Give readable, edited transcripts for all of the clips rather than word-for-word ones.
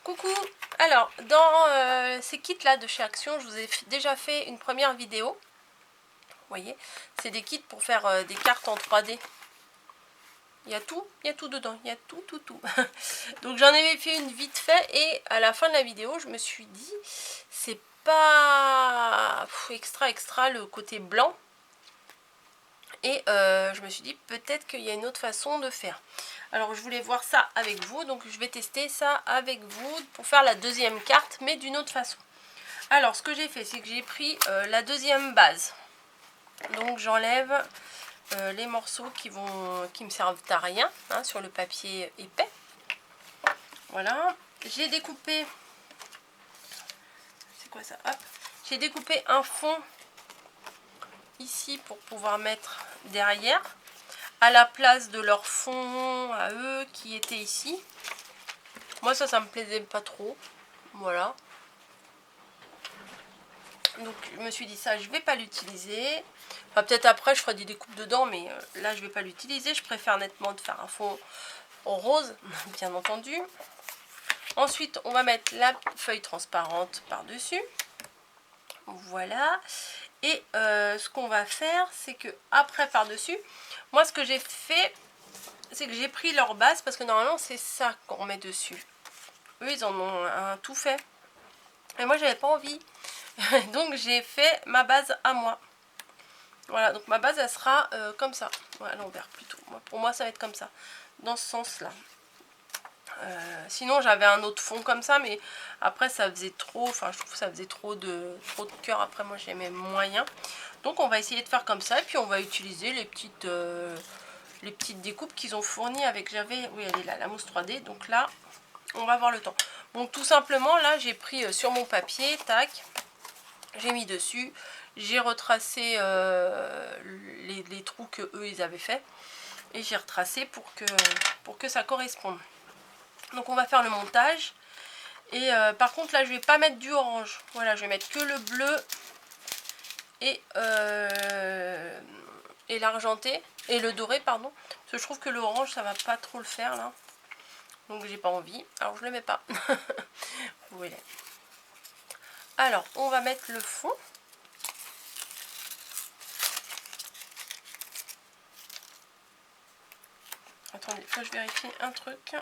Coucou. Alors, dans ces kits là de chez Action, je vous ai déjà fait une première vidéo. Vous voyez, c'est des kits pour faire des cartes en 3D. Il y a tout dedans, il y a tout. Donc j'en avais fait une vite fait et à la fin de la vidéo, je me suis dit, c'est pas extra le côté blanc. Et je me suis dit, peut-être qu'il y a une autre façon de faire. Alors je voulais voir ça avec vous, donc je vais tester ça avec vous pour faire la deuxième carte, mais d'une autre façon. Alors ce que j'ai fait, c'est que j'ai pris la deuxième base. Donc j'enlève les morceaux qui me servent à rien, hein, sur le papier épais. Voilà. J'ai découpé... C'est quoi ça? Hop. J'ai découpé un fond ici pour pouvoir mettre derrière, à la place de leur fond à eux qui était ici. Moi ça me plaisait pas trop. Voilà. Donc je me suis dit ça, je vais pas l'utiliser. Enfin peut-être après je ferai des découpes dedans, mais là je vais pas l'utiliser. Je préfère nettement de faire un fond rose, bien entendu. Ensuite on va mettre la feuille transparente par dessus. Voilà. Et ce qu'on va faire, c'est que après par dessus, moi ce que j'ai fait, c'est que j'ai pris leur base, parce que normalement c'est ça qu'on met dessus. Eux ils en ont un tout fait. Et moi j'avais pas envie. Donc j'ai fait ma base à moi. Voilà, donc ma base elle sera comme ça. Voilà, l'envers plutôt. Pour moi ça va être comme ça. Dans ce sens là. Sinon j'avais un autre fond comme ça, mais après ça faisait trop. Enfin je trouve que ça faisait trop de cœur. Après moi j'aimais moyen. Donc on va essayer de faire comme ça. Et puis on va utiliser les petites découpes qu'ils ont fournies avec. Oui elle est là, la mousse 3D. Donc là on va voir le temps. Donc tout simplement là j'ai pris sur mon papier, tac. J'ai mis dessus, j'ai retracé les trous que eux ils avaient fait et j'ai retracé pour que ça corresponde. Donc on va faire le montage et par contre là je vais pas mettre du orange. Voilà, je vais mettre que le bleu et l'argenté et le doré, pardon, parce que je trouve que l'orange ça va pas trop le faire là, donc j'ai pas envie, alors je le mets pas. Vous voyez. Alors on va mettre le fond. Attendez, faut que je vérifie un truc.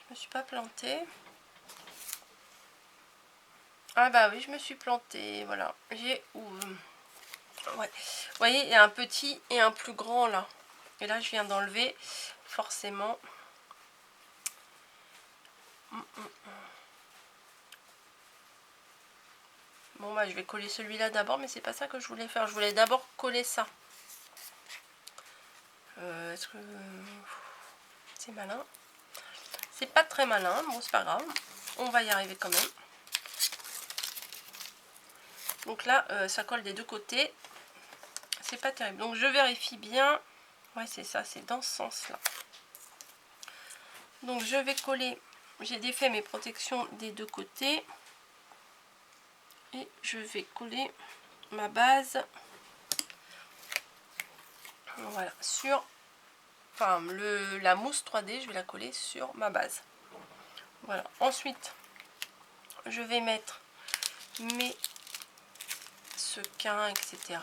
Je me suis pas plantée. Ah bah oui, je me suis plantée. Voilà. J'ai... Ouais. Vous voyez, il y a un petit et un plus grand là. Et là, je viens d'enlever forcément. Bon bah je vais coller celui-là d'abord, mais c'est pas ça que je voulais faire. Je voulais d'abord coller ça. Est-ce que c'est malin? C'est pas très malin, bon c'est pas grave. On va y arriver quand même. Donc là, ça colle des deux côtés. C'est pas terrible. Donc je vérifie bien. Ouais, c'est ça, c'est dans ce sens-là. Donc je vais coller. J'ai défait mes protections des deux côtés. Et je vais coller ma base. Voilà, sur... Enfin, la mousse 3D, je vais la coller sur ma base. Voilà. Ensuite, je vais mettre mes sequins, etc.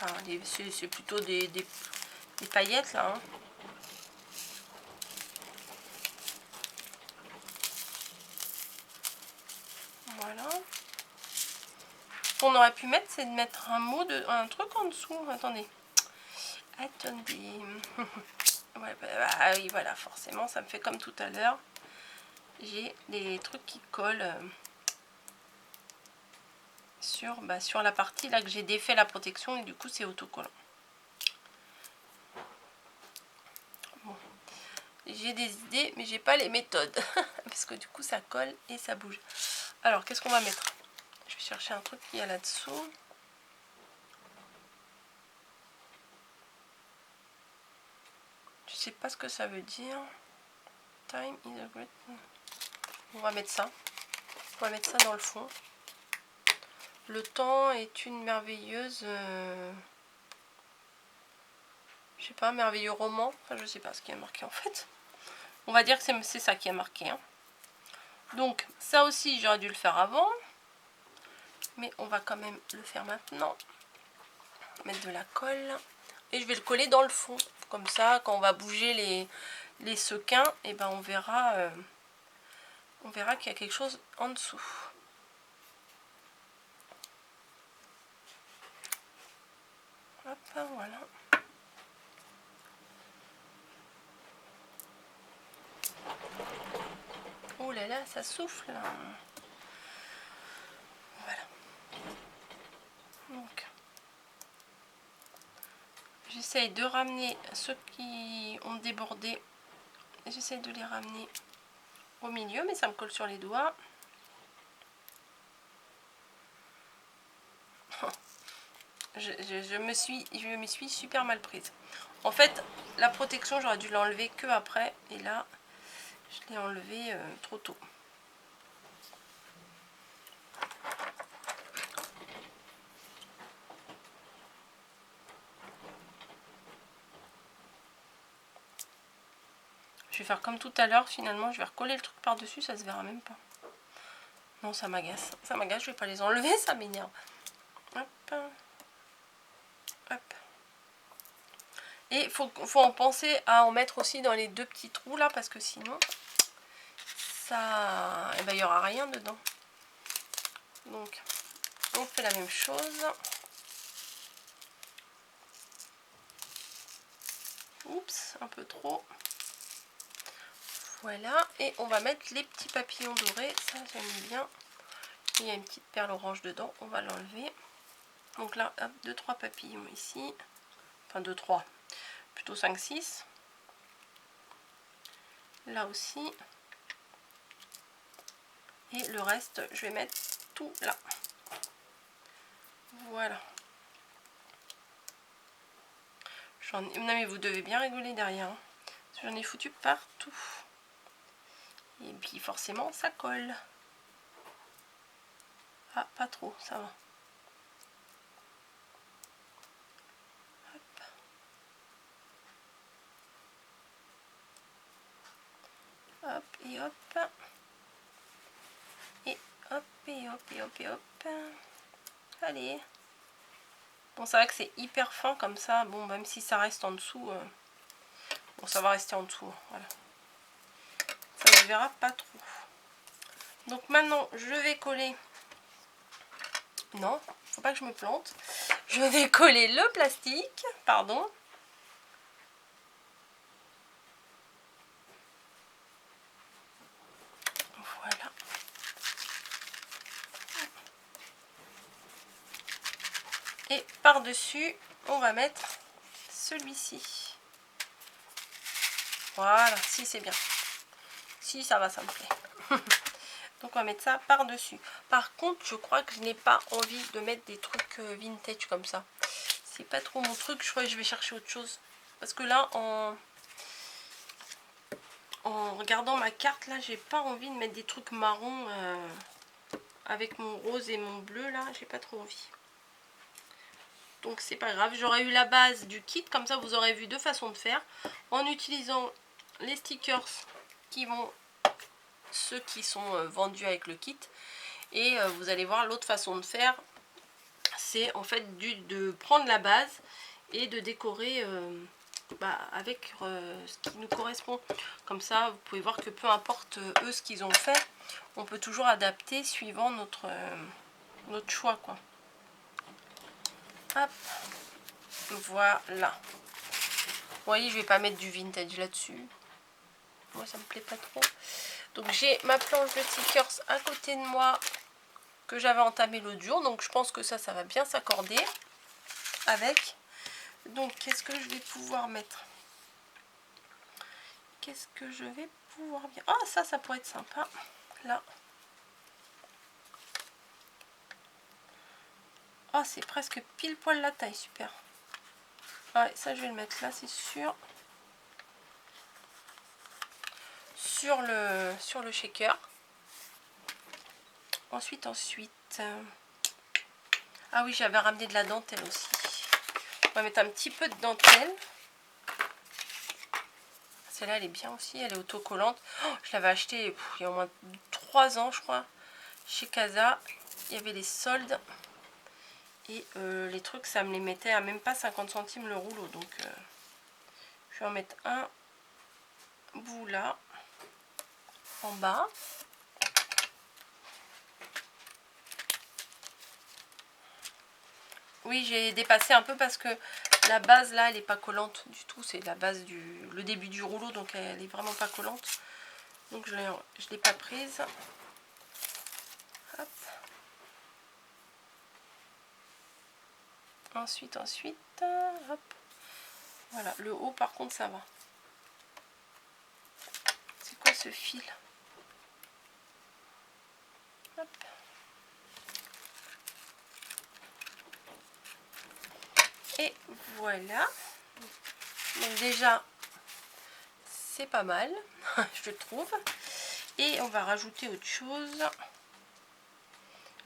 Enfin, c'est plutôt des paillettes, là. Hein. Voilà. Ce qu'on aurait pu mettre, c'est de mettre un truc en dessous. Attendez. Ouais, bah, oui, voilà, forcément, ça me fait comme tout à l'heure. J'ai des trucs qui collent sur la partie là que j'ai défait la protection et du coup c'est autocollant. Bon. J'ai des idées mais j'ai pas les méthodes parce que du coup ça colle et ça bouge. Alors qu'est-ce qu'on va mettre? Je vais chercher un truc qu'il y a là-dessous. Je sais pas ce que ça veut dire. Time is a great... On va mettre ça. On va mettre ça dans le fond. Le temps est une merveilleuse... Je sais pas, merveilleux roman. Enfin, je sais pas ce qui est marqué en fait. On va dire que c'est ça qui est marqué. Hein. Donc ça aussi j'aurais dû le faire avant. Mais on va quand même le faire maintenant. Mettre de la colle. Et je vais le coller dans le fond. Comme ça, quand on va bouger les sequins, et ben on verra qu'il y a quelque chose en dessous. Hop, voilà. Oh là là, ça souffle. Voilà. Donc, j'essaye de ramener ceux qui ont débordé. J'essaye de les ramener au milieu, mais ça me colle sur les doigts. Je me suis super mal prise. En fait, la protection, j'aurais dû l'enlever que après. Et là, je l'ai enlevé trop tôt. Je vais faire comme tout à l'heure, finalement, je vais recoller le truc par-dessus, ça se verra même pas. Non, ça m'agace. Ça m'agace, je vais pas les enlever, ça m'énerve. Hop. Hop. Et il faut en penser à en mettre aussi dans les deux petits trous là, parce que sinon, ça... Eh ben, il n'y aura rien dedans. Donc, on fait la même chose. Oups, un peu trop. Voilà, et on va mettre les petits papillons dorés, ça j'aime bien. Il y a une petite perle orange dedans, on va l'enlever. Donc là, 2-3 papillons ici. Enfin 2-3, plutôt 5-6. Là aussi. Et le reste, je vais mettre tout là. Voilà. Non mais vous devez bien rigoler derrière. Hein. J'en ai foutu partout. Et puis forcément, ça colle. Ah, pas trop, ça va. Hop et hop. Et hop et hop et hop et hop. Allez. Bon, c'est vrai que c'est hyper fin comme ça. Bon, même si ça reste en dessous. Bon, ça va rester en dessous. Voilà. Ça ne se verra pas trop. Donc maintenant, je vais coller. Non, faut pas que je me plante. Je vais coller le plastique. Pardon. Voilà. Et par-dessus, on va mettre celui-ci. Voilà, si c'est bien. Si ça va, ça me plaît. Donc on va mettre ça par-dessus. Par contre, je crois que je n'ai pas envie de mettre des trucs vintage comme ça. C'est pas trop mon truc. Je crois que je vais chercher autre chose. Parce que là, en regardant ma carte, là, j'ai pas envie de mettre des trucs marrons avec mon rose et mon bleu. Là, j'ai pas trop envie. Donc c'est pas grave. J'aurais eu la base du kit. Comme ça, vous aurez vu deux façons de faire. En utilisant les stickers qui vont... ceux qui sont vendus avec le kit. Et vous allez voir l'autre façon de faire. C'est en fait de prendre la base et de décorer avec ce qui nous correspond. Comme ça, vous pouvez voir que peu importe eux ce qu'ils ont fait, on peut toujours adapter suivant notre choix, quoi. Hop, voilà. Vous voyez, je vais pas mettre du vintage là-dessus. Moi, ça me plaît pas trop. Donc, j'ai ma planche de stickers à côté de moi que j'avais entamé l'autre jour. Donc, je pense que ça va bien s'accorder avec. Donc, qu'est-ce que je vais pouvoir mettre? Qu'est-ce que je vais pouvoir bien... Ah, ça pourrait être sympa. Là. Ah, c'est presque pile poil la taille. Super. Ouais, ça, je vais le mettre là, c'est sûr. Sur le shaker. Ensuite. Ah oui, j'avais ramené de la dentelle aussi. On va mettre un petit peu de dentelle. Celle-là, elle est bien aussi. Elle est autocollante. Oh, je l'avais achetée il y a au moins 3 ans, je crois. Chez Casa. Il y avait les soldes. Et les trucs, ça me les mettait à même pas 50 centimes le rouleau. Donc, je vais en mettre un bout là. En bas. Oui, j'ai dépassé un peu parce que la base là, elle n'est pas collante du tout. C'est la base le début du rouleau, donc elle est vraiment pas collante. Donc je l'ai pas prise. Hop. Ensuite, hop. Voilà, le haut par contre ça va. C'est quoi ce fil? Hop. Et voilà. Donc déjà, c'est pas mal, je trouve. Et on va rajouter autre chose.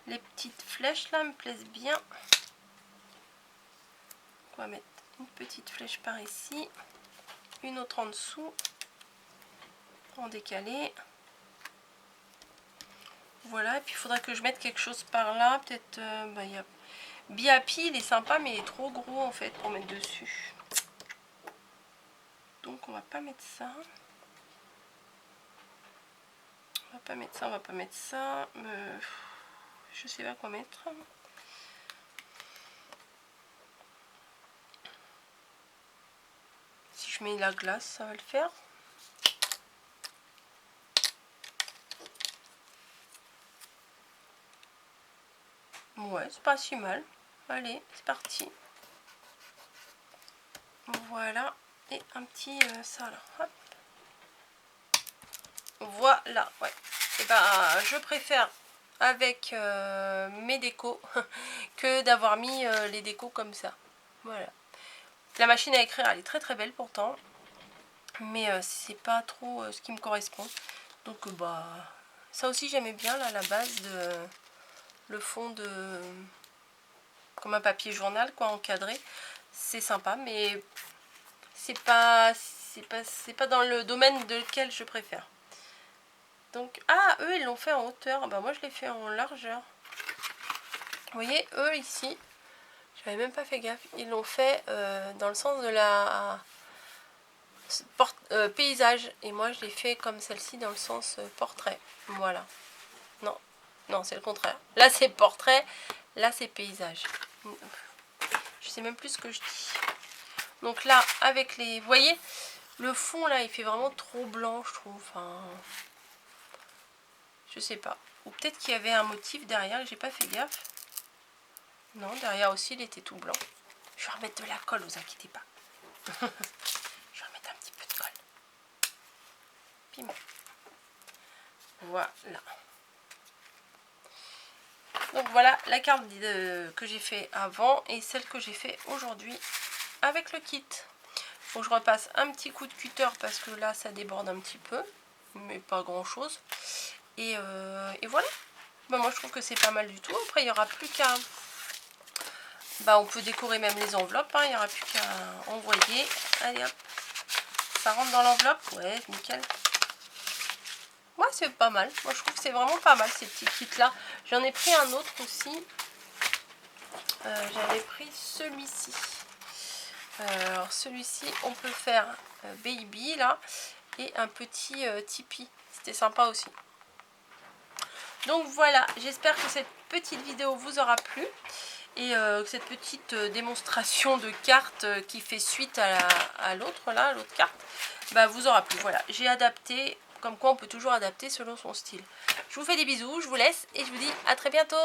Les petites flèches là me plaisent bien. On va mettre une petite flèche par ici. Une autre en dessous. En décalé. Voilà, et puis il faudra que je mette quelque chose par là. Peut-être, il y a... Biapi, il est sympa, mais il est trop gros en fait pour mettre dessus. Donc on va pas mettre ça. On va pas mettre ça, on va pas mettre ça. Je sais pas quoi mettre. Si je mets la glace, ça va le faire. Ouais, c'est pas si mal. Allez, c'est parti. Voilà. Et un petit ça là. Hop. Voilà, ouais. Et ben, je préfère avec mes décos que d'avoir mis les décos comme ça. Voilà. La machine à écrire, elle est très très belle pourtant. Mais c'est pas trop ce qui me correspond. Donc bah, ça aussi j'aimais bien là, la base de le fond de comme un papier journal quoi, encadré. C'est sympa, mais c'est pas dans le domaine de lequel je préfère. Donc, ah, eux, ils l'ont fait en hauteur. Bah, moi, je l'ai fait en largeur. Vous voyez, eux, ici, j'avais même pas fait gaffe. Ils l'ont fait dans le sens de la paysage. Et moi, je l'ai fait comme celle-ci dans le sens portrait. Voilà. Non, non, c'est le contraire. Là, c'est portrait. Là, c'est paysage. Je sais même plus ce que je dis. Donc là, avec les... Vous voyez, le fond, là, il fait vraiment trop blanc, je trouve. Enfin... Je sais pas. Ou peut-être qu'il y avait un motif derrière que j'ai pas fait gaffe. Non, derrière aussi, il était tout blanc. Je vais remettre de la colle, vous inquiétez pas. Je vais remettre un petit peu de colle. Piment. Voilà. Donc voilà la carte que j'ai fait avant et celle que j'ai fait aujourd'hui avec le kit. Faut que je repasse un petit coup de cutter parce que là, ça déborde un petit peu. Mais pas grand-chose. Et voilà. Bah, moi, je trouve que c'est pas mal du tout. Après, il n'y aura plus qu'à... Bah, on peut décorer même les enveloppes. Hein. Il n'y aura plus qu'à envoyer. Allez, hop. Ça rentre dans l'enveloppe. Ouais, nickel. Ouais, c'est pas mal. Moi, je trouve que c'est vraiment pas mal, ces petits kits-là. J'en ai pris un autre aussi. J'avais pris celui-ci. Alors, celui-ci, on peut faire baby, là. Et un petit Tipeee. C'était sympa aussi. Donc voilà, j'espère que cette petite vidéo vous aura plu et cette petite démonstration de cartes qui fait suite à l'autre là, l'autre carte, bah, vous aura plu. Voilà, j'ai adapté, comme quoi on peut toujours adapter selon son style. Je vous fais des bisous, je vous laisse et je vous dis à très bientôt.